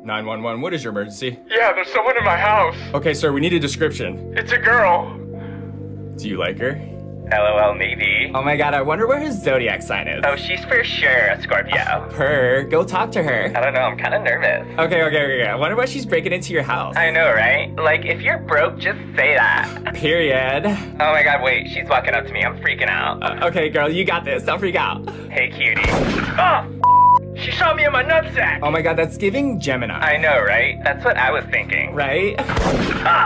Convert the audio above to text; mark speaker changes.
Speaker 1: 911, what is your emergency?
Speaker 2: Yeah, there's someone in my house.
Speaker 1: Okay, sir, we need a description.
Speaker 2: It's a girl.
Speaker 1: Do you like her?
Speaker 3: LOL, maybe.
Speaker 1: Oh my god, I wonder where his zodiac sign is.
Speaker 3: Oh, she's for sure a Scorpio.
Speaker 1: Her? Go talk to her.
Speaker 3: I don't know, I'm kind of nervous.
Speaker 1: Okay. I wonder why she's breaking into your house.
Speaker 3: I know, right? Like, if you're broke, just say that.
Speaker 1: Period.
Speaker 3: Oh my god, wait, she's walking up to me. I'm freaking out.
Speaker 1: Okay, girl, you got this. Don't freak out.
Speaker 3: Hey, cutie.
Speaker 2: Oh, she shot me in my nutsack.
Speaker 1: Oh my god, that's giving Gemini.
Speaker 3: I know, right? That's what I was thinking.
Speaker 1: Right?
Speaker 3: Ah,